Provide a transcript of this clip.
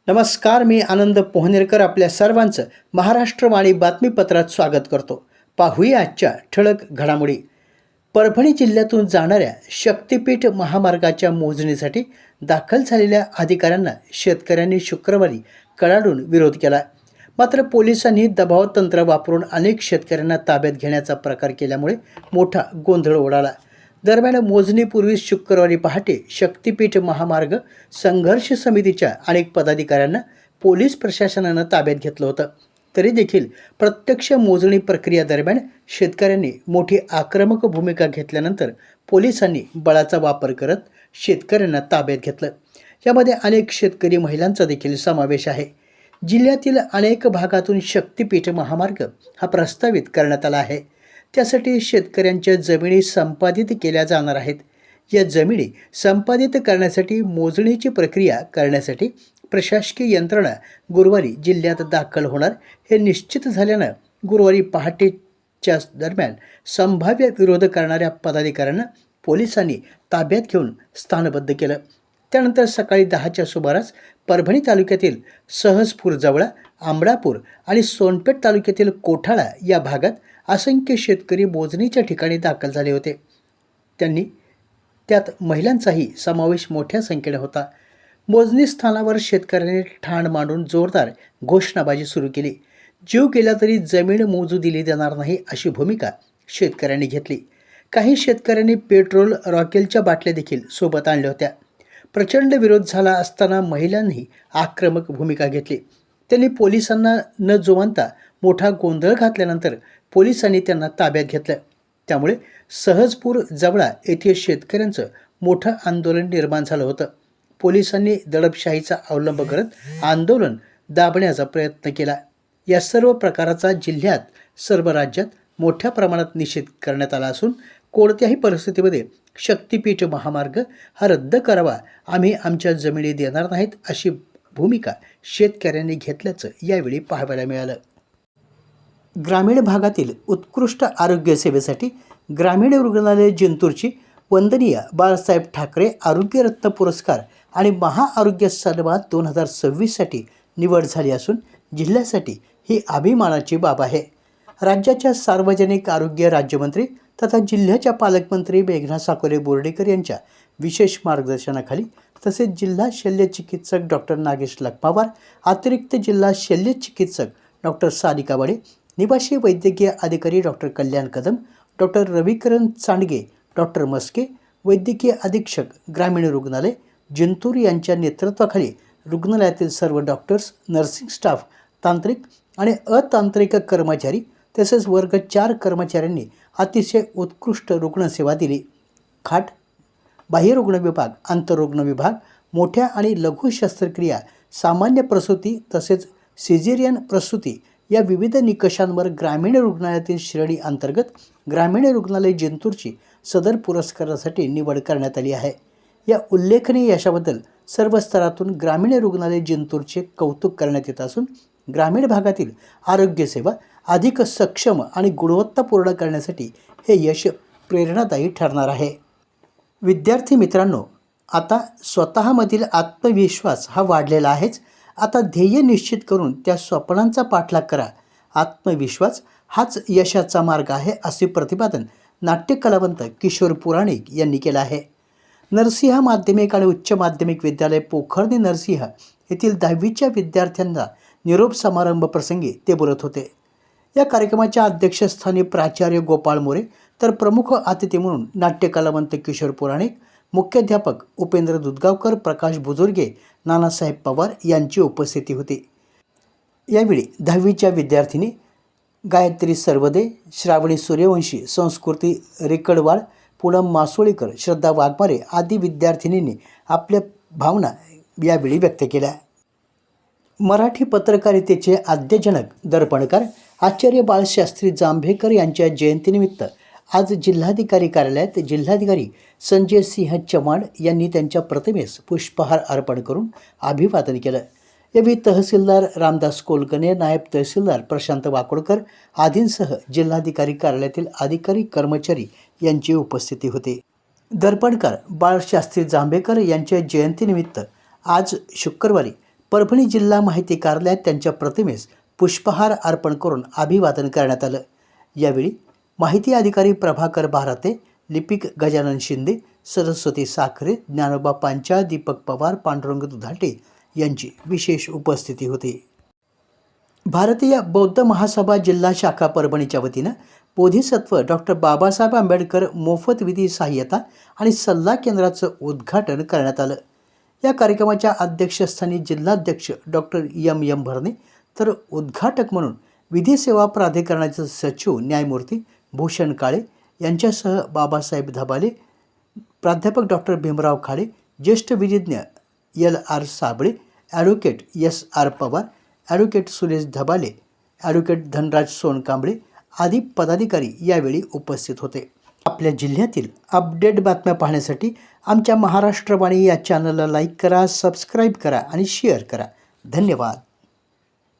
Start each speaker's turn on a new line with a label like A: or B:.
A: नमस्कार, मी आनंद पोहनेरकर आपल्या सर्वांचं महाराष्ट्रवाणी बातमीपत्रात स्वागत करतो. पाहूया आजच्या ठळक घडामोडी. परभणी जिल्ह्यातून जाणाऱ्या शक्तिपीठ महामार्गाच्या मोजणीसाठी दाखल झालेल्या अधिकाऱ्यांना शेतकऱ्यांनी शुक्रवारी कडाडून विरोध केला. मात्र पोलिसांनी दबाव तंत्र वापरून अनेक शेतकऱ्यांना ताब्यात घेण्याचा प्रकार केल्यामुळे मोठा गोंधळ उडाला. दरम्यान मोजणीपूर्वी शुक्रवारी पहाटे शक्तिपीठ महामार्ग संघर्ष समितीच्या अनेक पदाधिकाऱ्यांना पोलीस प्रशासनानं ताब्यात घेतलं होतं. तरी देखील प्रत्यक्ष मोजणी प्रक्रिया दरम्यान शेतकऱ्यांनी मोठी आक्रमक भूमिका घेतल्यानंतर पोलिसांनी बळाचा वापर करत शेतकऱ्यांना ताब्यात घेतलं. यामध्ये अनेक शेतकरी महिलांचा देखील समावेश आहे. जिल्ह्यातील अनेक भागातून शक्तिपीठ महामार्ग हा प्रस्तावित करण्यात आला आहे. त्यासाठी शेतकऱ्यांच्या जमिनी संपादित केल्या जाणार आहेत. या जमिनी संपादित करण्यासाठी मोजणीची प्रक्रिया करण्यासाठी प्रशासकीय यंत्रणा गुरुवारी जिल्ह्यात दाखल होणार हे निश्चित झाल्यानं गुरुवारी पहाटेच्या दरम्यान संभाव्य विरोध करणाऱ्या पदाधिकाऱ्यांना पोलिसांनी ताब्यात घेऊन स्थानबद्ध केलं. त्यानंतर सकाळी 10च्या सुमारास परभणी तालुक्यातील सहजपूर जवळा, आंबळापूर आणि सोनपेठ तालुक्यातील कोठाळा या भागात असंख्य शेतकरी मोजणीच्या ठिकाणी दाखल झाले होते. त्यात महिलांचाही समावेश मोठ्या संख्येने होता. मोजणी स्थानावर शेतकऱ्यांनी ठाण मांडून जोरदार घोषणाबाजी सुरू केली. जीव गेला तरी जमीन मोजू दिली जाणार नाही अशी भूमिका शेतकऱ्यांनी घेतली. काही शेतकऱ्यांनी पेट्रोल, रॉकेलच्या बाटल्या देखील सोबत आणल्या होत्या. प्रचंड विरोध झाला असताना महिलांनी आक्रमक भूमिका घेतली. त्यांनी पोलिसांना न जुमानता मोठा गोंधळ घातल्यानंतर पोलिसांनी त्यांना ताब्यात घेतलं. त्यामुळे सहजपूर जवळा येथे शेतकऱ्यांचं मोठं आंदोलन निर्माण झालं होतं. पोलिसांनी दडपशाहीचा अवलंब करत आंदोलन दाबण्याचा प्रयत्न केला. या सर्व प्रकाराचा जिल्ह्यात सर्व राज्यात मोठ्या प्रमाणात निषेध करण्यात आला असून कोणत्याही परिस्थितीमध्ये शक्तिपीठ महामार्ग हा रद्द करावा, आम्ही आमच्या जमिनी देणार नाहीत अशी भूमिका शेतकऱ्यांनी घेतल्याचं यावेळी पाहायला मिळालं. ग्रामीण भागातील उत्कृष्ट आरोग्य सेवेसाठी ग्रामीण रुग्णालय जिंतूरची वंदनीय बाळासाहेब ठाकरे आरोग्यरत्न पुरस्कार आणि महाआरोग्य सन्मान 2026साठी निवड झाली असून जिल्ह्यासाठी ही अभिमानाची बाब आहे. राज्याच्या सार्वजनिक आरोग्य राज्यमंत्री तथा जिल्ह्याच्या पालकमंत्री मेघना साकोरे बोर्डीकर यांच्या विशेष मार्गदर्शनाखाली तसेच जिल्हा शल्यचिकित्सक डॉक्टर नागेश लखमावार, अतिरिक्त जिल्हा शल्यचिकित्सक डॉक्टर सारिका बडे, निवासी वैद्यकीय अधिकारी डॉक्टर कल्याण कदम, डॉक्टर रविकरण चांडगे, डॉक्टर मस्के, वैद्यकीय अधीक्षक ग्रामीण रुग्णालय जिंतूर यांच्या नेतृत्वाखाली रुग्णालयातील सर्व डॉक्टर्स, नर्सिंग स्टाफ, तांत्रिक आणि अतांत्रिक कर्मचारी तसेच वर्ग 4 कर्मचाऱ्यांनी अतिशय उत्कृष्ट रुग्णसेवा दिली. खाट, बाह्यरुग्ण विभाग, आंतररुग्ण विभाग, मोठ्या आणि लघु शस्त्रक्रिया, सामान्य प्रसूती तसेच सिझेरियन प्रसूती या विविध निकषांवर ग्रामीण रुग्णालयातील श्रेणी अंतर्गत ग्रामीण रुग्णालय जिंतूरची सदर पुरस्कारासाठी निवड करण्यात आली आहे. या उल्लेखनीय यशाबद्दल सर्व स्तरातून ग्रामीण रुग्णालय जिंतूरचे कौतुक करण्यात येत असून ग्रामीण भागातील आरोग्यसेवा अधिक सक्षम आणि गुणवत्तापूर्ण करण्यासाठी हे यश प्रेरणादायी ठरणार आहे. विद्यार्थी मित्रांनो, आता स्वतःमधील आत्मविश्वास हा वाढलेला आहेच. आता ध्येय निश्चित करून त्या स्वप्नांचा पाठलाग करा. आत्मविश्वास हाच यशाचा मार्ग आहे असे प्रतिपादन नाट्यकलावंत किशोर पुराणिक यांनी केलं आहे. नरसिंह माध्यमिक आणि उच्च माध्यमिक विद्यालय पोखर्णी नरसिंह येथील 10वीच्या विद्यार्थ्यांना निरोप समारंभ प्रसंगी ते बोलत होते. या कार्यक्रमाच्या अध्यक्षस्थानी प्राचार्य गोपाळ मोरे तर प्रमुख अतिथी म्हणून नाट्यकलावंत किशोर पुराणिक, मुख्याध्यापक उपेंद्र दुधगावकर, प्रकाश बुजुर्गे, नानासाहेब पवार यांची उपस्थिती होती. यावेळी 10वीच्या विद्यार्थिनी गायत्री सर्वदे, श्रावणी सूर्यवंशी, संस्कृती रेकडवाड, पूनम मासोळीकर, श्रद्धा वाघमारे आदी विद्यार्थिनींनी आपल्या भावना यावेळी व्यक्त केल्या. मराठी पत्रकारितेचे आद्यजनक दर्पणकार आचार्य बाळशास्त्री जांभेकर यांच्या जयंतीनिमित्त आज जिल्हाधिकारी कार्यालयात जिल्हाधिकारी संजय सिंह चव्हाण यांनी त्यांच्या प्रतिमेस पुष्पहार अर्पण करून अभिवादन केलं. यावेळी तहसीलदार रामदास कोलगणे, नायब तहसीलदार प्रशांत वाकोडकर आदींसह जिल्हाधिकारी कार्यालयातील अधिकारी कर्मचारी यांची उपस्थिती होती. दर्पणकार बाळशास्त्री जांभेकर यांच्या जयंतीनिमित्त आज शुक्रवारी परभणी जिल्हा माहिती कार्यालयात त्यांच्या प्रतिमेस पुष्पहार अर्पण करून अभिवादन करण्यात आलं। यावेळी माहिती अधिकारी प्रभाकर भारते, लिपिक गजानन शिंदे, सरस्वती साखरे, ज्ञानोबा पांचाळ, दीपक पवार, पांडुरंग दुधाटे यांची विशेष उपस्थिती होती। भारतीय बौद्ध महासभा जिल्हा शाखा परभणीच्या वतीनं बोधिसत्व डॉक्टर बाबासाहेब आंबेडकर मोफत विधी सहाय्यता आणि सल्ला केंद्राचं उद्घाटन करण्यात आलं। या कार्यक्रमाच्या अध्यक्षस्थानी जिल्हाध्यक्ष डॉक्टर एम भरणे तर उद्घाटक म्हणून विधी सेवा प्राधिकरणाचे सचिव न्यायमूर्ती भूषण काळे यांच्यासह बाबासाहेब धबाले, प्राध्यापक डॉक्टर भीमराव खाडे, ज्येष्ठ विधिज्ञ LR Sabale, advocate SR Pawar, advocate Suresh Dhabale, advocate Dhanraj Sonkamble आदी पदाधिकारी यावेळी उपस्थित होते। आपल्या जिल्ह्यातील अपडेट बातम्या पाहण्यासाठी आमच्या महाराष्ट्रवाणी या चॅनलला लाईक करा, सबस्क्राईब करा आणि शेअर करा। धन्यवाद।